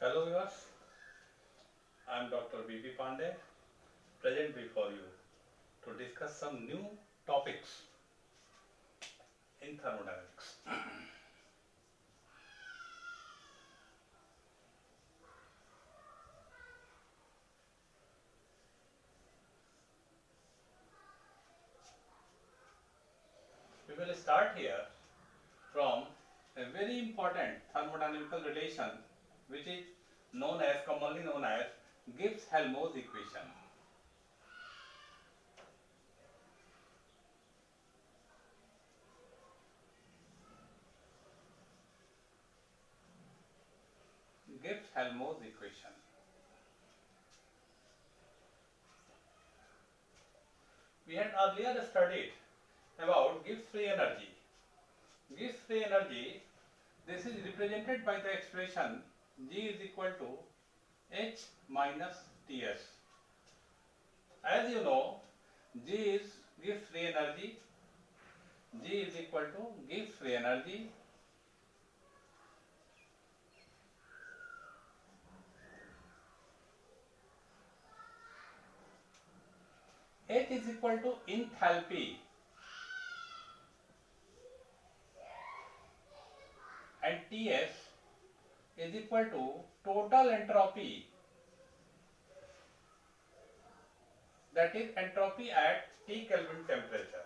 Hello viewers, I am Dr. B.B. Pandey, present before you to discuss some new topics in thermodynamics. We will start here from a very important thermodynamical relation which is commonly known as Gibbs-Helmholtz equation. Gibbs-Helmholtz equation. We had earlier studied about Gibbs free energy. Gibbs free energy, this is represented by the expression G is equal to H minus Ts. As you know, G is Gibbs free energy. G is equal to Gibbs free energy. H is equal to enthalpy and Ts is equal to total entropy, that is entropy at T Kelvin temperature.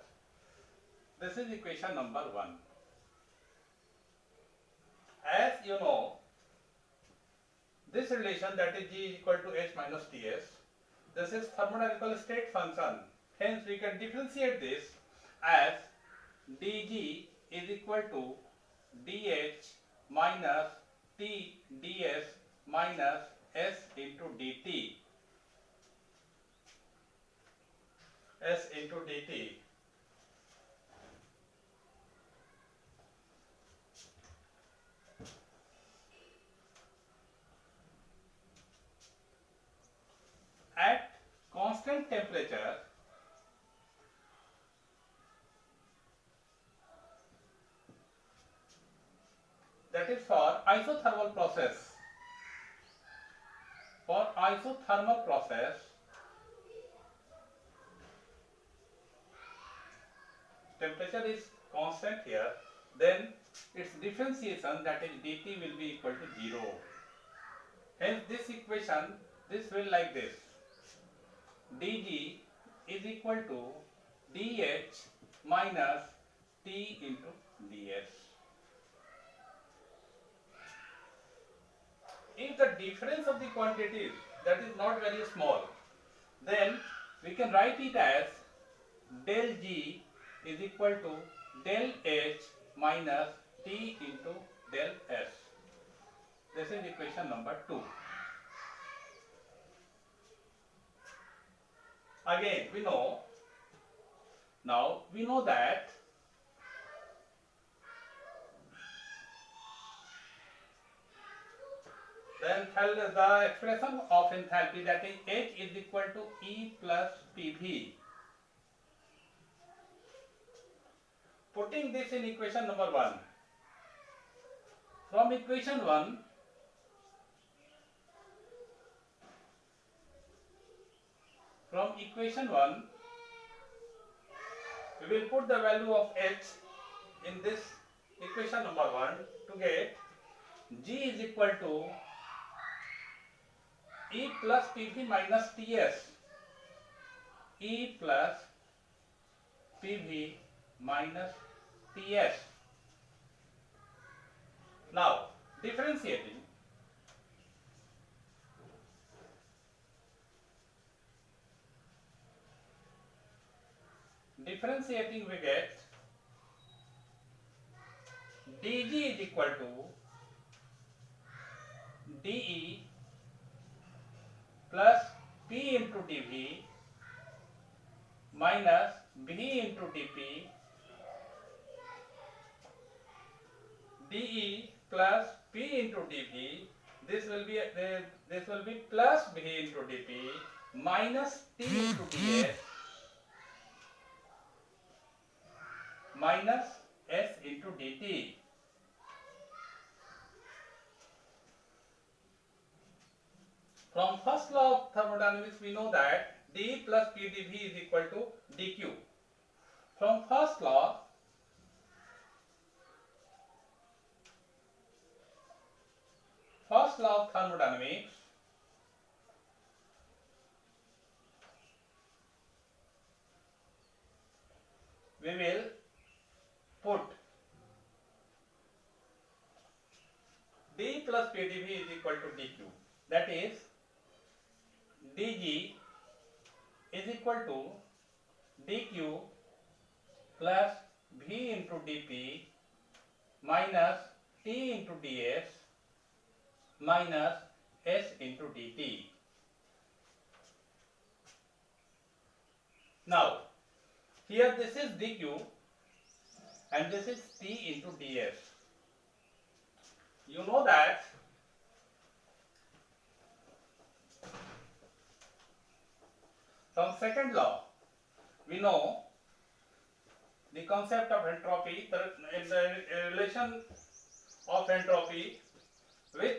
This is equation number 1. As you know, this relation, that is G is equal to H minus Ts, this is thermodynamical state function. Hence we can differentiate this as dG is equal to dH minus T ds minus S into dt. S into dt. At constant temperature, that is for isothermal process. For isothermal process, temperature is constant here, then its differentiation, that is dt, will be equal to 0. Hence this equation, this will like this: dg is equal to dH minus T into ds. If the difference of the quantities, that is not very small, then we can write it as del G is equal to del H minus T into del S. This is equation number 2. Again, we know that the expression of enthalpy, that is H is equal to E plus PV. Putting this in equation number 1. From equation 1, we will put the value of H in this equation number 1 to get G is equal to E plus PV minus Ts. E plus PV minus Ts. Now, differentiating, we get dG is equal to dE plus P into dV minus V into dP, dE plus P into dV. This will be plus V into dP minus T into ds minus S into dt. From first law of thermodynamics we know that d plus pdv is equal to dq. From first law of thermodynamics, we will put d plus pdv is equal to dq. That is dg is equal to dq plus v into dp minus t into ds minus s into dt. Now, here this is dq and this is t into ds. You know that from second law we know the concept of entropy, in the relation of entropy with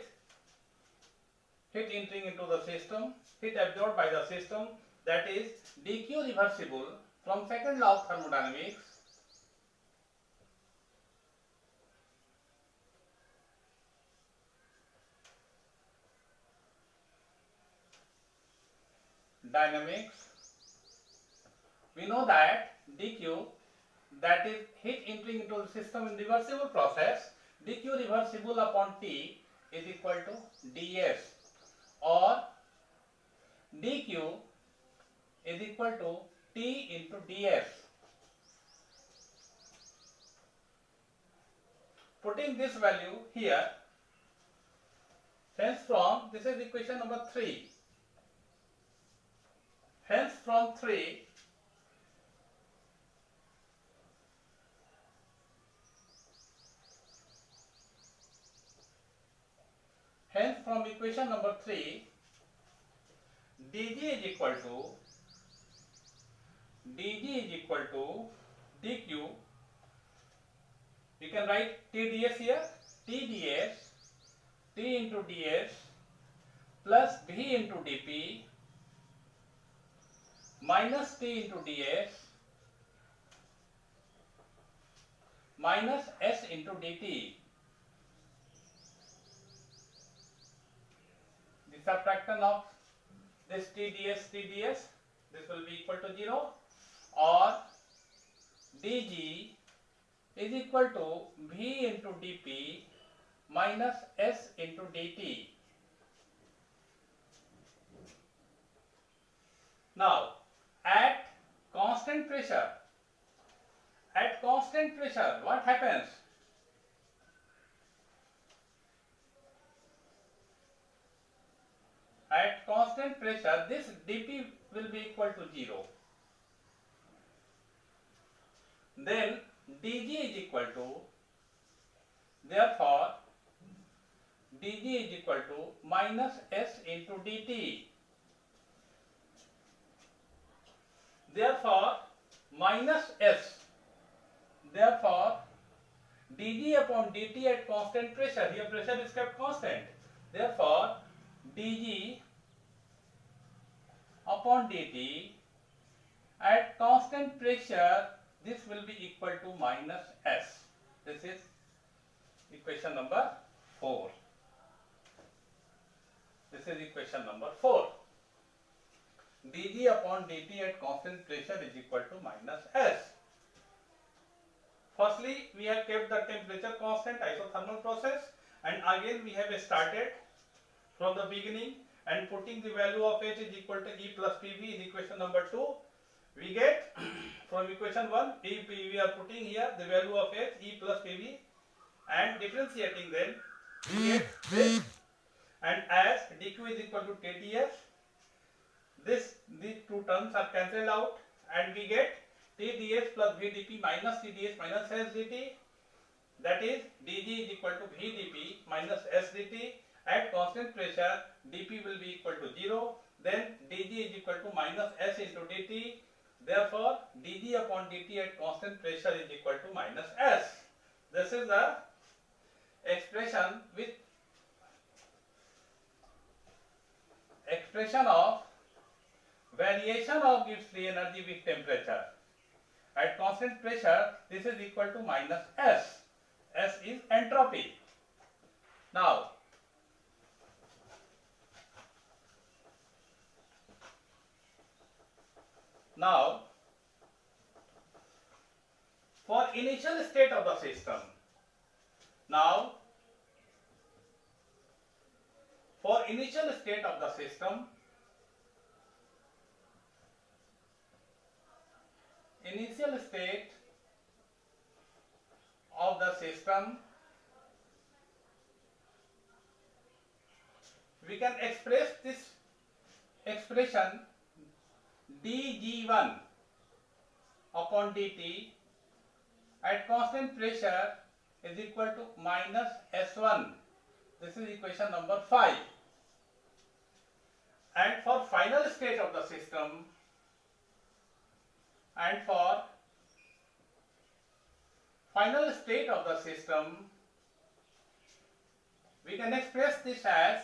heat entering into the system, heat absorbed by the system, that is dq reversible from second law of thermodynamics dynamics. We know that dq, that is heat entering into the system in reversible process, dq reversible upon t is equal to ds, or dq is equal to t into ds. Putting this value here, hence from, this is equation number 3. Hence from 3, hence from equation number 3, dg is equal to dq. You can write tds here, tds, t into ds plus v into dp minus t into ds minus s into dt. The subtraction of this tds, this will be equal to 0, or dg is equal to v into dp minus s into dt. Now, at constant pressure, what happens? At constant pressure, this dp will be equal to 0. Then dg is equal to, therefore dg is equal to minus s into dt. Therefore minus s, therefore dg upon dt at constant pressure, here pressure is kept constant, therefore dg upon dt at constant pressure, this will be equal to minus s. This is equation number 4. This is equation number 4. dg upon dt at constant pressure is equal to minus s. Firstly, we have kept the temperature constant, isothermal process, and again we have started from the beginning and putting the value of H is equal to E plus PV in equation number 2. We get from equation 1, we are putting here the value of H, E plus PV, and differentiating them, we get this, and as dq is equal to TdS, these two terms are cancelled out, and we get TdS plus VdP minus TdS minus SdT, that is dg is equal to VdP minus SdT. At constant pressure, dP will be equal to 0, then dg is equal to minus S into dt. Therefore, dg upon dt at constant pressure is equal to minus S. This is the expression with expression of variation of Gibbs free energy with temperature. At constant pressure, this is equal to minus S. S is entropy. Now, for initial state of the system, initial state of the system, we can express this expression dG1 upon dt at constant pressure is equal to minus S1. This is equation number 5. And for final state of the system, we can express this as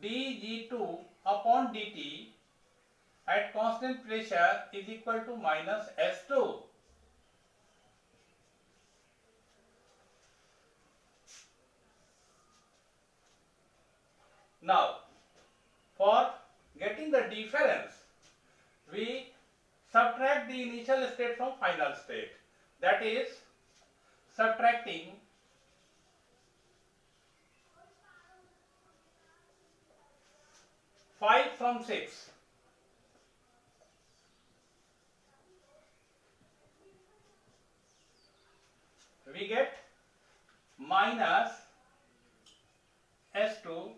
dG2 upon dt at constant pressure is equal to minus S2. Now, for getting the difference, we subtract the initial state from final state. That is, subtracting 5 from 6. We get minus S2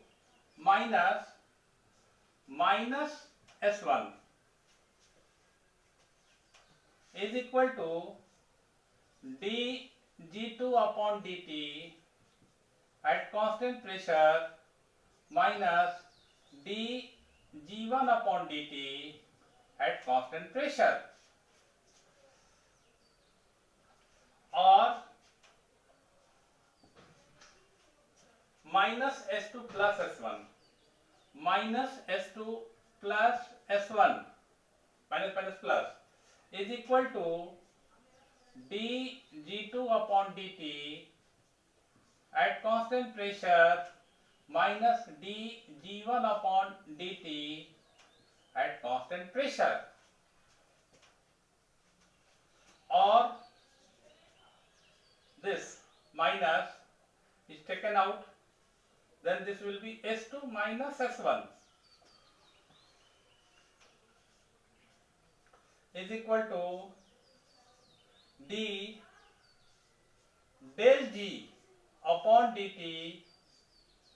minus S1 is equal to dG2 upon dt at constant pressure minus dG1 upon dt at constant pressure, or minus S2 plus S1, minus S2 plus S1, minus plus is equal to dG2 upon dt at constant pressure minus dG1 upon dt at constant pressure, or this minus is taken out, then this will be S2 minus S1 is equal to d del G upon dt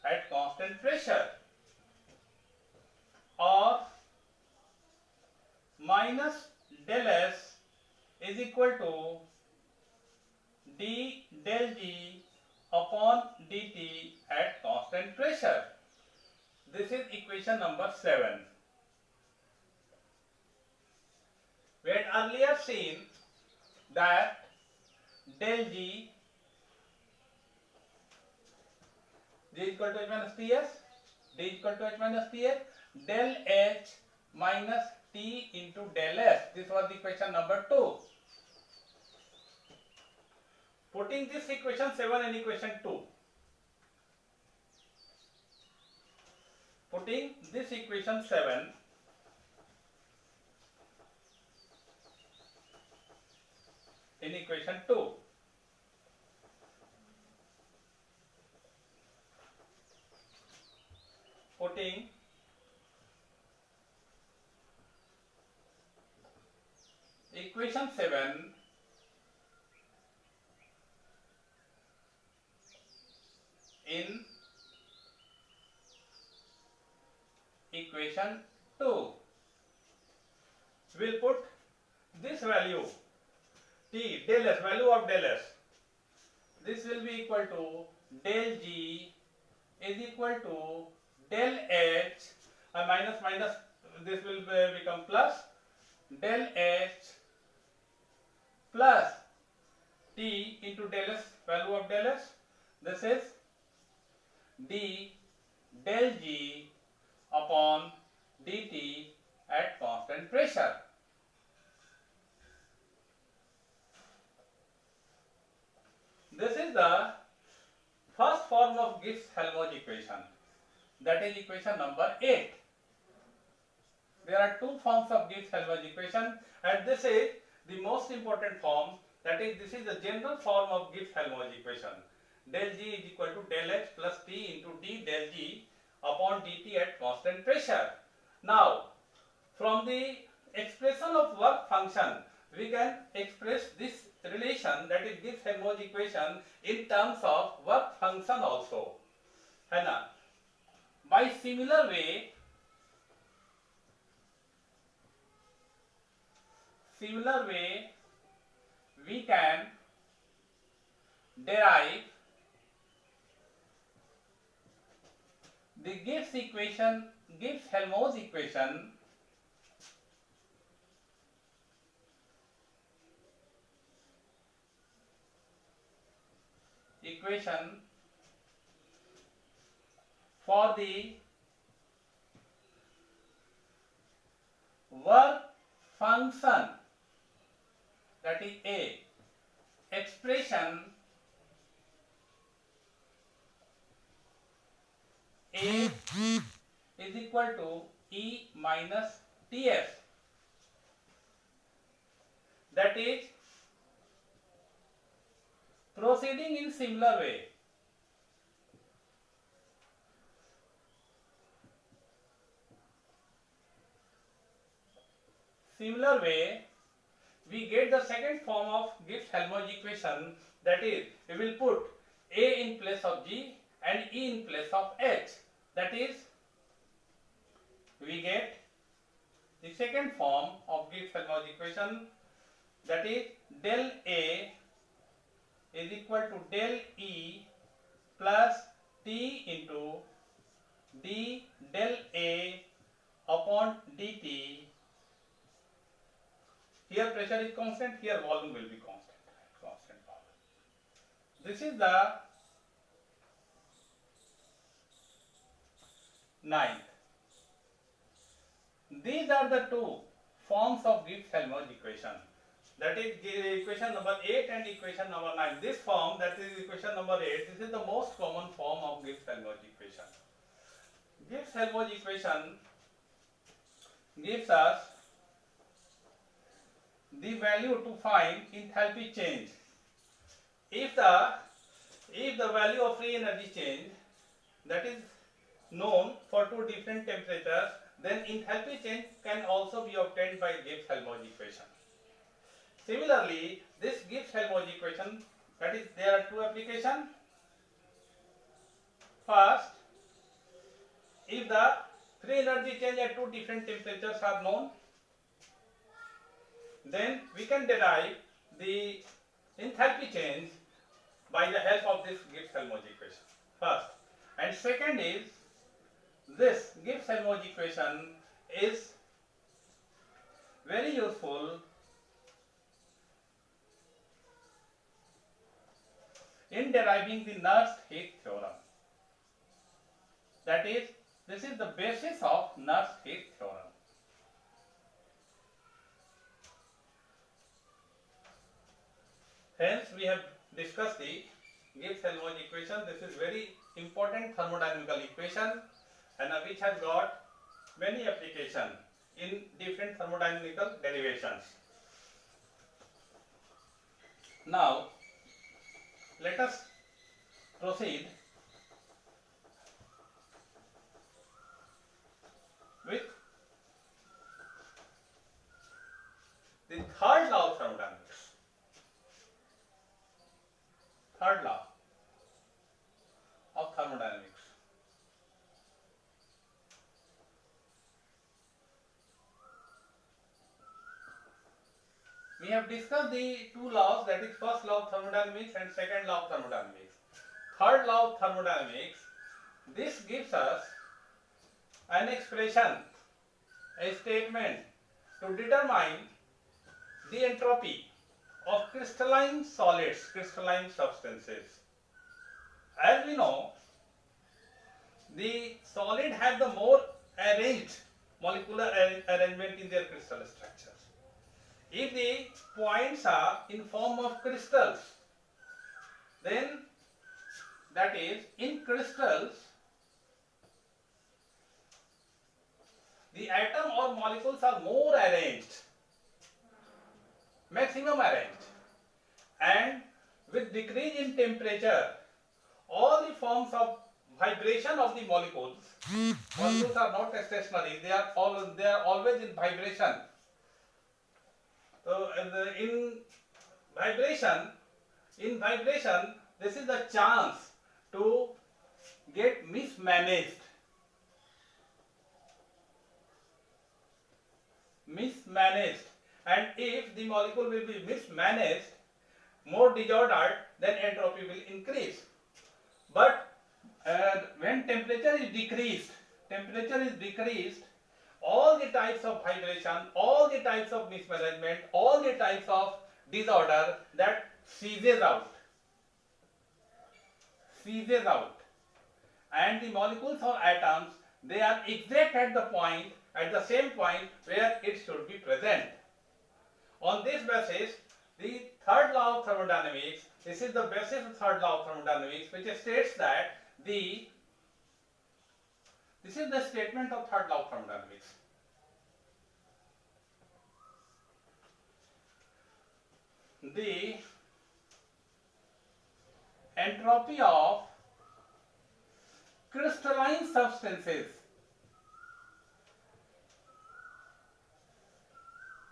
at constant pressure, or minus del S is equal to d del G upon dt at constant pressure. This is equation number 7. We had earlier seen that del G is equal to H minus Ts, D is equal to H minus Ts, del H minus T into del S. This was equation number 2. Putting this equation 7 in equation 2. Putting this equation 7 in equation 2. Putting equation 7 in equation 2, we will put this value T, del S, value of del S. This will be equal to del G is equal to del H, minus, this will become plus, del H plus T into del S, value of del S. This is d del G upon dt at constant pressure. This is the first form of Gibbs-Helmholtz equation, that is equation number 8. There are two forms of Gibbs-Helmholtz equation, and this is the most important form, that is this is the general form of Gibbs-Helmholtz equation. Del G is equal to del H plus T into d del G upon dt at constant pressure. Now, from the expression of work function, we can express this relation, that is Gibbs-Helmholtz equation, in terms of work function also. है ना? By similar way, we can derive the Gibbs-Helmholtz equation for the work function, that is A, expression A is equal to E minus Ts, that is proceeding in similar way. Similar way, we get the second form of Gibbs-Helmholtz equation, that is, we will put A in place of G and E in place of H. That is, we get the second form of Gibbs-Helmholtz equation, that is del A is equal to del E plus T into d del A upon dt. Here pressure is constant, here volume will be constant volume. This is the ninth. These are the two forms of Gibbs-Helmholtz equation, that is equation number 8 and equation number 9. This form, that is equation number 8, this is the most common form of Gibbs-Helmholtz equation. Gibbs-Helmholtz equation gives us the value to find enthalpy change. If the value of free energy change, that is known for two different temperatures, then enthalpy change can also be obtained by Gibbs-Helmholtz equation. Similarly, this Gibbs-Helmholtz equation, that is, there are two applications. First, if the free energy change at two different temperatures are known, then we can derive the enthalpy change by the help of this Gibbs-Helmholtz equation. First, and second is, this Gibbs-Helmholtz equation is very useful in deriving the Nernst heat theorem. That is, this is the basis of Nernst heat theorem. Hence, we have discussed the Gibbs-Helmholtz equation. This is very important thermodynamical equation, and which has got many applications in different thermodynamical derivations. Now, let us proceed with the third law of thermodynamics. Third law of thermodynamics. We have discussed the two laws, that is first law of thermodynamics and second law of thermodynamics. Third law of thermodynamics, this gives us an expression, a statement to determine the entropy of crystalline solids, crystalline substances. As we know, the solid has the more arranged molecular arrangement in their crystal structure. If the points are in form of crystals, then that is in crystals the atom or molecules are more arranged, maximum arranged, and with decrease in temperature all the forms of vibration of the molecules are not stationary, they are always in vibration. So vibration in vibration this is the chance to get mismanaged, and if the molecule will be mismanaged, more disordered, then entropy will increase. But when temperature is decreased, all the types of vibration, all the types of mismanagement, all the types of disorder that ceases out, and the molecules or atoms, they are exact at the same point where it should be present. On this basis, the third law of thermodynamics, this is the basis of third law of thermodynamics, which states that this is the statement of third law of thermodynamics. The entropy of crystalline substances,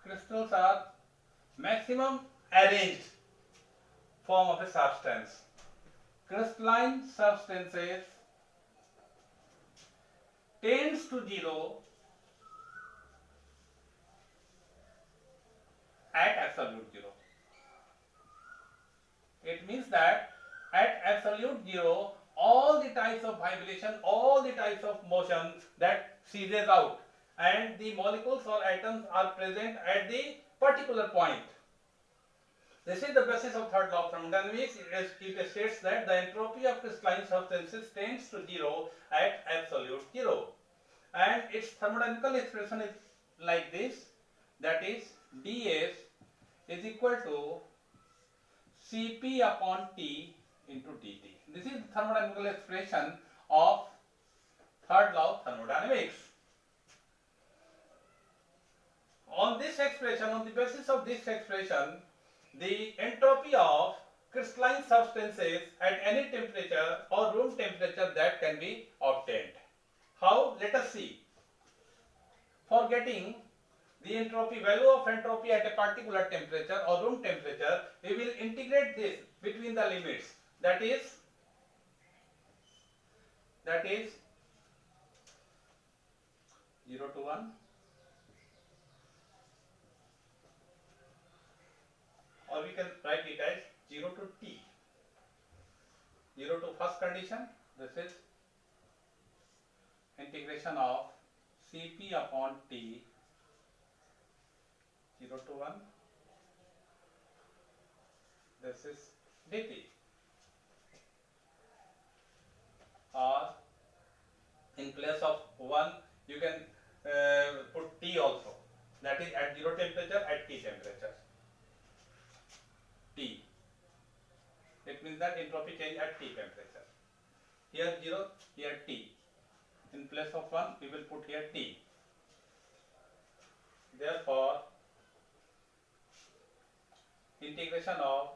crystals are maximum arranged form of a substance. Crystalline substances tends to zero at absolute zero. It means that at absolute zero, all the types of vibration, all the types of motion that ceases out, and the molecules or atoms are present at the particular point. This is the basis of third law of thermodynamics. It states that the entropy of crystalline substances tends to zero at absolute zero, and its thermodynamical expression is like this, that is ds is equal to Cp upon T into dt. This is the thermodynamical expression of third law of thermodynamics. On this expression, on the basis of this expression, the entropy of crystalline substances at any temperature or room temperature that can be obtained. How? Let us see. For getting the entropy value of entropy at a particular temperature or room temperature, we will integrate this between the limits, that is 0 to 1, or we can write it as 0 to t. 0 to first condition, this is integration of Cp upon T, 0 to 1, this is dt, or in place of 1 you can put T also, that is at 0 temperature, at T temperature, T. It means that entropy change at T temperature. Here 0, here T. In place of 1 we will put here T. Therefore integration of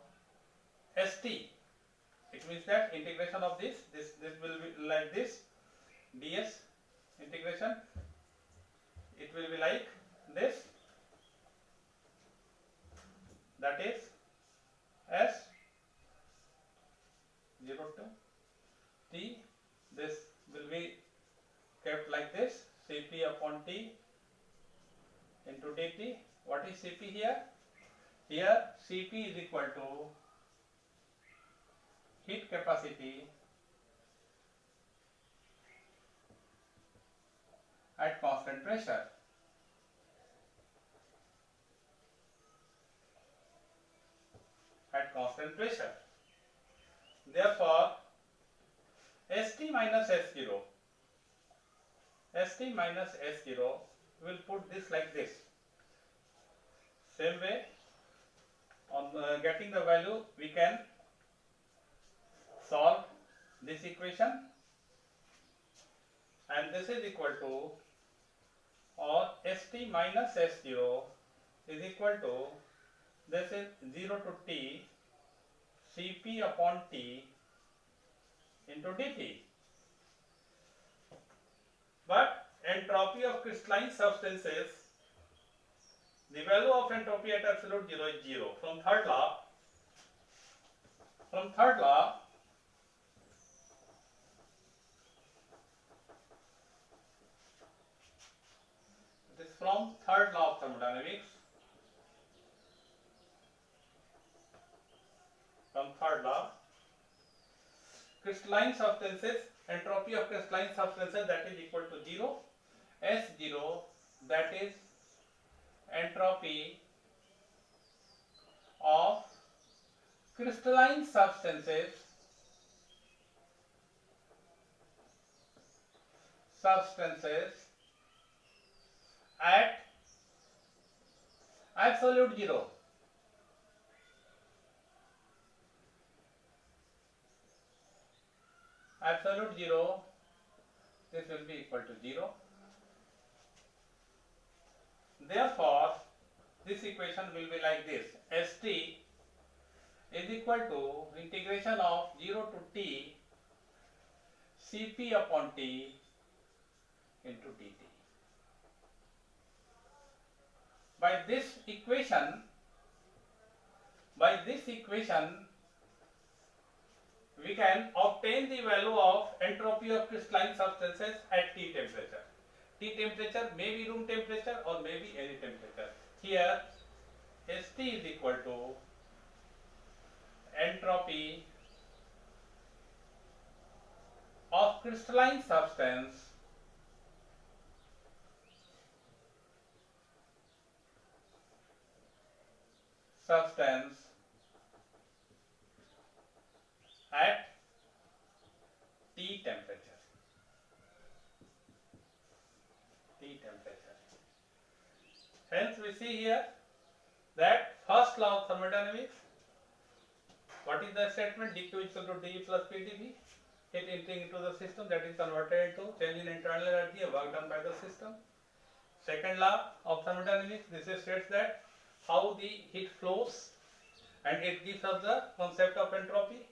St, it means that integration of this will be like this, ds integration, it will be like this, that is S 0 to T, this will be kept like this, Cp upon T into dt. What is Cp here? Here Cp is equal to heat capacity at constant pressure. At constant pressure. Therefore, St minus S0 St minus S0, we'll put this like this. Same way, on getting the value, we can solve this equation, and this is equal to, or St minus S0 is equal to, this is 0 to t Cp upon T into dt. But entropy of crystalline substances, the value of entropy at absolute zero is 0. From third law, this is from third law of thermodynamics. From third law, crystalline substances, entropy of crystalline substances, that is equal to 0. S0, that is entropy of crystalline substances at absolute zero. Absolute zero, this will be equal to 0. Therefore, this equation will be like this. St is equal to integration of 0 to t Cp upon T into dt. By this equation, we can obtain the value of entropy of crystalline substances at T temperature. T temperature may be room temperature or may be any temperature. Here, St is equal to entropy of crystalline substance at T temperature. Hence, we see here that first law of thermodynamics. What is the statement? dq is equal to dE plus PdV. Heat entering into the system, that is converted into change in internal energy, work done by the system. Second law of thermodynamics, this states that how the heat flows, and it gives us the concept of entropy.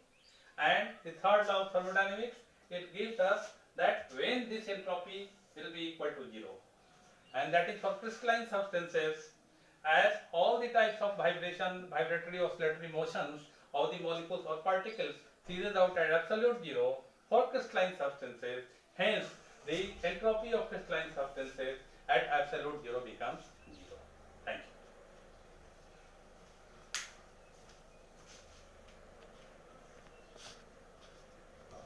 And the third law of thermodynamics, it gives us that when this entropy will be equal to 0, and that is for crystalline substances, as all the types of vibratory oscillatory motions of the molecules or particles seizes out at absolute 0 for crystalline substances. Hence, the entropy of crystalline substances at absolute 0 becomes